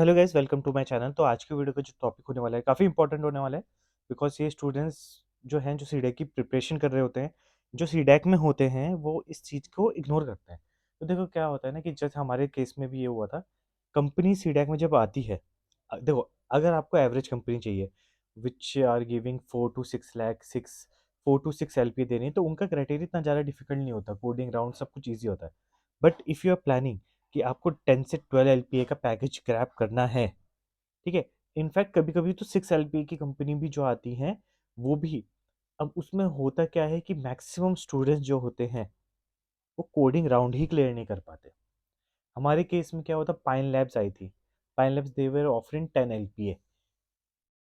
Hello guys, welcome to my channel. तो आज की वीडियो का जो टॉपिक होने वाला है काफ़ी इंपॉर्टेंट होने वाला है। बिकॉज ये स्टूडेंट्स जो हैं जो सीडैक की प्रिपरेशन कर रहे होते हैं, जो सीडैक में होते हैं वो इस चीज़ को इग्नोर करते हैं। तो देखो क्या होता है ना कि जैसे हमारे केस में भी ये हुआ था। कंपनी सीडैक में जब आती है, देखो अगर आपको एवरेज कंपनी चाहिए which are giving 4 to 6 lakh 4 to 6 LP देनी है, तो उनका क्राइटेरिया इतना ज़्यादा डिफिकल्ट नहीं होता, कोडिंग राउंड सब कुछ ईजी होता है। But if you are planning कि आपको 10 से 12 LPA का पैकेज क्रैप करना है, ठीक है। इनफैक्ट कभी कभी तो 6 LPA की कंपनी भी जो आती हैं वो भी, अब उसमें होता क्या है कि मैक्सिमम स्टूडेंट्स जो होते हैं वो कोडिंग राउंड ही क्लियर नहीं कर पाते। हमारे केस में क्या होता, पाइन लैब्स आई थी। Pine Labs they were offering 10 LPA।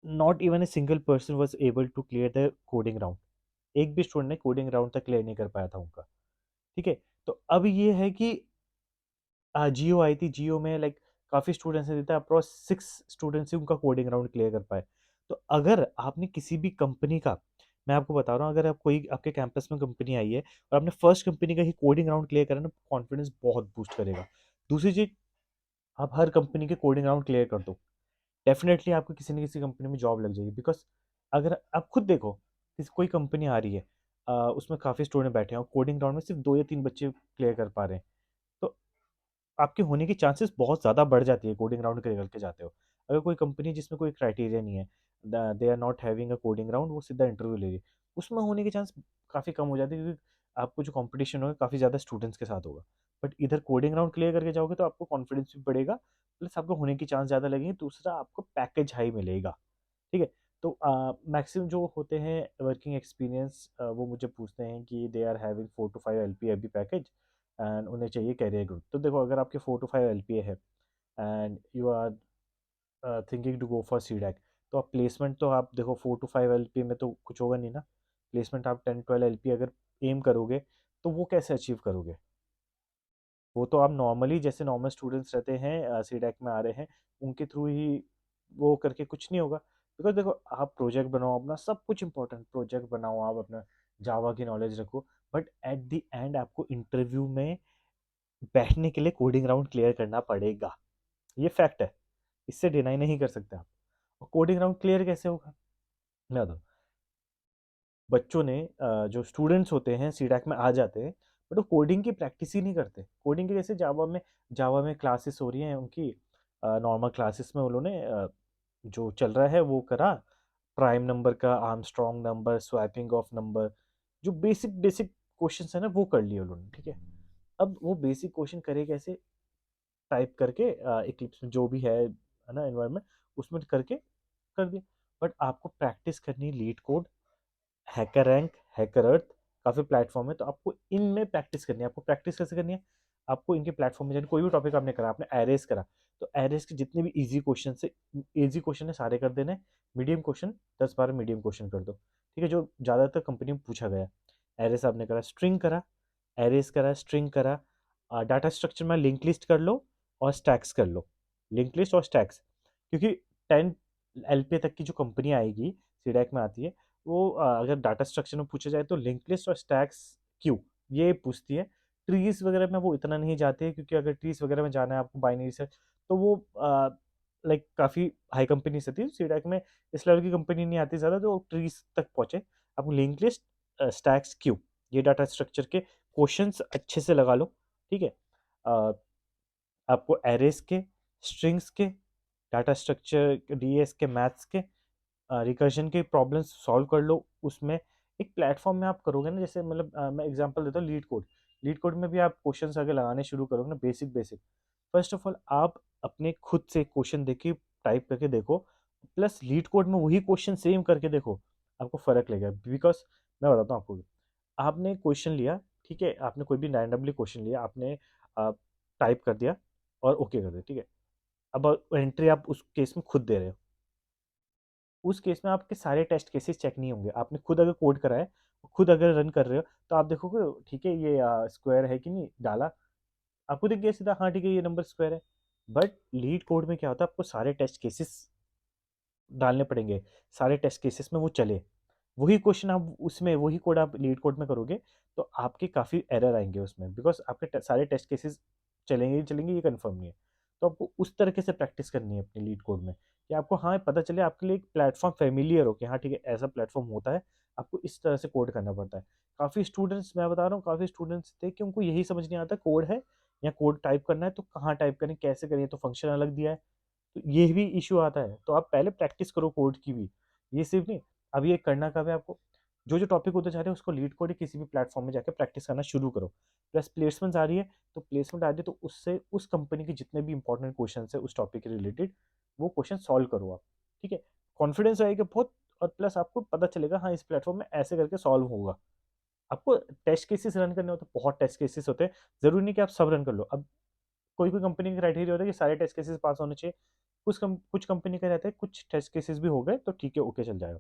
Not even a single person was able to clear the coding round. एक भी स्टूडेंट ने कोडिंग राउंड तक क्लियर नहीं कर पाया था उनका। ठीक है। तो अब ये है कि जियो आई थी, जियो में लाइक काफ़ी स्टूडेंट्स ने देता है, अप्रॉक्स 6 स्टूडेंट्स ही उनका कोडिंग राउंड क्लियर कर पाए। तो अगर आपने किसी भी कंपनी का, मैं आपको बता रहा हूँ, अगर आप कोई आपके कैंपस में कंपनी आई है और आपने फर्स्ट कंपनी का ही कोडिंग राउंड क्लियर करा ना, कॉन्फिडेंस बहुत बूस्ट करेगा। दूसरी चीज, आप हर कंपनी के कोडिंग राउंड क्लियर कर दो, डेफिनेटली आपको किसी न किसी कंपनी में जॉब लग जाएगी। बिकॉज अगर आप खुद देखो, कोई कंपनी आ रही है, उसमें काफ़ी स्टूडेंट बैठे हैं और कोडिंग राउंड में सिर्फ 2 या 3 बच्चे क्लियर कर पा रहे हैं, तो आपके होने की चांसेस बहुत ज़्यादा बढ़ जाती है कोडिंग राउंड क्लियर करके जाते हो। अगर कोई कंपनी जिसमें कोई क्राइटेरिया नहीं है, they are not having a coding round, वो सीधा इंटरव्यू ले रही है, उसमें होने के चांस काफ़ी कम हो जाते हैं, क्योंकि आपको जो कंपटीशन होगा काफ़ी ज़्यादा स्टूडेंट्स के साथ होगा। बट इधर कोडिंग राउंड क्लियर करके जाओगे तो आपको कॉन्फिडेंस भी बढ़ेगा, प्लस आपको होने की चांस ज़्यादा लगेंगे, दूसरा आपको पैकेज हाई मिलेगा। ठीक है। तो मैक्सिमम जो होते हैं वर्किंग एक्सपीरियंस, वो मुझे पूछते हैं कि they are having 4 to 5 LP अभी पैकेज, एंड उन्हें चाहिए कैरियर ग्रोथ। तो देखो अगर आपके 4 to 5 LPA है and you are thinking to go for CDAC, तो आप प्लेसमेंट तो आप देखो 4 to 5 LPA में तो कुछ होगा नहीं ना। प्लेसमेंट आप 10 12 LP अगर एम करोगे तो वो कैसे अचीव करोगे? वो तो आप नॉर्मली जैसे नॉर्मल स्टूडेंट्स रहते हैं सीडैक में आ रहे हैं, उनके थ्रू ही वो करके कुछ नहीं होगा। बिकॉज देखो आप प्रोजेक्ट बनाओ अपना, सब कुछ इंपॉर्टेंट, प्रोजेक्ट बनाओ आप अपना, जावा की नॉलेज रखो, बट एट द एंड आपको इंटरव्यू में बैठने के लिए कोडिंग राउंड क्लियर करना पड़ेगा। ये फैक्ट है, इससे डिनाई नहीं कर सकते आप। और कोडिंग राउंड क्लियर कैसे होगा? मैं बताऊँ, बच्चों ने जो स्टूडेंट्स होते हैं सीडैक में आ जाते हैं, बट वो कोडिंग की प्रैक्टिस ही नहीं करते। कोडिंग की जैसे जावा में क्लासेस हो रही हैं उनकी, नॉर्मल क्लासेस में उन्होंने जो चल रहा है वो करा, प्राइम नंबर का, Armstrong number, swapping of number, जो बेसिक बेसिक क्वेश्चन है ना वो कर लिए उन्होंने। ठीक है। अब वो बेसिक क्वेश्चन करे कैसे, टाइप करके इक्लिप्स में जो भी है ना एनवायरनमेंट, उसमें करके कर दिया। बट आपको प्रैक्टिस करनी, LeetCode, HackerRank, HackerEarth, काफ़ी प्लेटफॉर्म है, तो आपको इनमें प्रैक्टिस करनी है। आपको प्रैक्टिस कैसे करनी है? आपको इनके प्लेटफॉर्म में जाकर कोई भी टॉपिक आपने करा, आपने एरेस करा, तो एरेस के जितने भी इजी क्वेश्चन है सारे कर देने। मीडियम क्वेश्चन 10 12 मीडियम क्वेश्चन कर दो। ठीक है, जो ज़्यादातर कंपनी में पूछा गया। एरेस आपने करा, स्ट्रिंग करा, एरेस करा, स्ट्रिंग करा, डाटा स्ट्रक्चर में लिंक लिस्ट कर लो और स्टैक्स कर लो। लिंक लिस्ट और स्टैक्स, क्योंकि 10 LP तक की जो कंपनी आएगी सीडैक में आती है, वो अगर डाटा स्ट्रक्चर में पूछा जाए तो लिंक लिस्ट और स्टैक्स क्यों, ये पूछती है। ट्रीज वगैरह में वो इतना नहीं जाते हैं, क्योंकि अगर ट्रीज वगैरह में जाना है आपको बाइनरी से, तो वो लाइक काफ़ी हाई कंपनी से थी सीडैक में, इस लेवल की कंपनी नहीं आती ज़्यादा तो ट्रीज तक पहुँचे। आपको लिंक लिस्ट, स्टैक्स क्यों, ये डाटा स्ट्रक्चर के क्वेश्चंस अच्छे से लगा लो। ठीक है। अ, आपको एरेस के, स्ट्रिंग्स के, डाटा स्ट्रक्चर, डीएस के, मैथ्स के, रिकर्जन के प्रॉब्लम्स सॉल्व कर लो। उसमें एक प्लेटफॉर्म में आप करोगे ना, जैसे मतलब मैं एग्जांपल देता हूँ, लीड कोड। लीड कोड में भी आप क्वेश्चंस अगर लगाने शुरू करोगे ना, basic basic, first of all आप अपने खुद से क्वेश्चन देखिए, टाइप करके देखो, प्लस लीड कोड में वही क्वेश्चन सेम करके देखो, आपको फर्क लगेगा। बिकॉज मैं बताता हूँ आपको, आपने क्वेश्चन लिया, ठीक है, आपने कोई भी रैंडमली क्वेश्चन लिया, आपने टाइप कर दिया और ओके कर दिया। ठीक है। अब एंट्री आप उस केस में खुद दे रहे हो, उस केस में आपके सारे टेस्ट केसेस चेक नहीं होंगे। आपने खुद अगर कोड करा है, खुद अगर रन कर रहे हो, तो आप देखोगे ठीक है ये स्क्वायर है कि नहीं, डाला, आपको दिख गया सीधा, हाँ ठीक है ये नंबर स्क्वायर है। बट लीड कोड में क्या होता है, आपको सारे टेस्ट केसेस डालने पड़ेंगे, सारे टेस्ट केसेस में वो चले, वही क्वेश्चन आप उसमें, वही कोड आप लीड कोड में करोगे, तो आपके काफ़ी एरर आएंगे उसमें, बिकॉज आपके सारे टेस्ट केसेस चलेंगे ही चलेंगे, ये कंफर्म नहीं है। तो आपको उस तरीके से प्रैक्टिस करनी है अपनी लीड कोड में, कि आपको हाँ पता चले, आपके लिए एक प्लेटफॉर्म फेमिलियर हो कि हाँ ठीक है ऐसा प्लेटफॉर्म होता है, आपको इस तरह से कोड करना पड़ता है। काफ़ी स्टूडेंट्स, मैं बता रहा हूँ, काफ़ी स्टूडेंट्स थे कि उनको यही समझ नहीं आता कोड है या कोड टाइप करना है तो कहाँ टाइप करें, कैसे करें, तो फंक्शन अलग दिया है, तो ये भी इश्यू आता है। तो आप पहले प्रैक्टिस करो कोड की भी, ये सिर्फ नहीं। अब ये करना कब है आपको, जो जो टॉपिक होते जा रहे हैं उसको लीड कोड किसी भी प्लेटफॉर्म में जाकर प्रैक्टिस करना शुरू करो। प्लस प्लेसमेंट्स आ रही है, तो प्लेसमेंट आ रही है तो उससे उस कंपनी के जितने भी इंपॉर्टेंट क्वेश्चन है उस टॉपिक के रिलेटेड, वो क्वेश्चन सॉल्व करो आप। ठीक है, कॉन्फिडेंस आएगा बहुत, और प्लस आपको पता चलेगा हाँ इस प्लेटफॉर्म में ऐसे करके सॉल्व होगा। आपको टेस्ट केसेस रन करने होते हैं, बहुत टेस्ट केसेस होते हैं, जरूरी नहीं कि आप सब रन कर लो। अब कोई कोई कंपनी का क्राइटेरिया होता है कि सारे टेस्ट केसेस पास होने चाहिए, कुछ कंपनी का रहता है कुछ टेस्ट केसेस भी हो गए तो ठीक है, ओके चल जाएगा।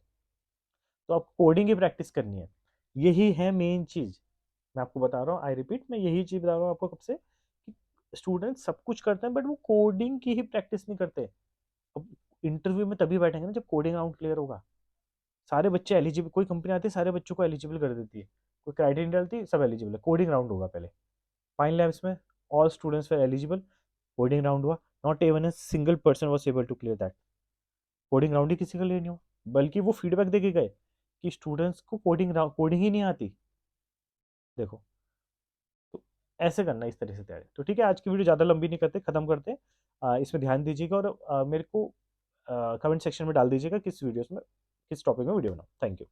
तो आपको कोडिंग की प्रैक्टिस करनी है, यही है मेन चीज। मैं आपको बता रहा हूँ, आई रिपीट, मैं यही चीज बता रहा हूँ आपको कब से, कि स्टूडेंट सब कुछ करते हैं बट वो कोडिंग की ही प्रैक्टिस नहीं करते। अब इंटरव्यू में तभी बैठेंगे ना जब कोडिंग राउंड क्लियर होगा। सारे बच्चे एलिजिबल, कोई कंपनी आती है सारे बच्चों को एलिजिबल कर देती है, कोई क्राइटेरिया नहीं डालती, सब एलिजिबल है। कोडिंग राउंड होगा पहले, फाइनल लैब्स में all students were eligible, coding round हुआ, not even a single person was able to clear that. Coding round ही किसी का लिए नहीं हुआ, बल्कि वो फीडबैक देके गए कि स्टूडेंट्स को कोडिंग ही नहीं आती। देखो, तो ऐसे करना, इस तरह से तैयारी। तो ठीक है, आज की वीडियो ज़्यादा लंबी नहीं करते, खत्म करते। इसमें ध्यान दीजिएगा, और मेरे को कमेंट सेक्शन में डाल दीजिएगा किस वीडियोस में, किस टॉपिक में वीडियो बनाऊँ। Thank you.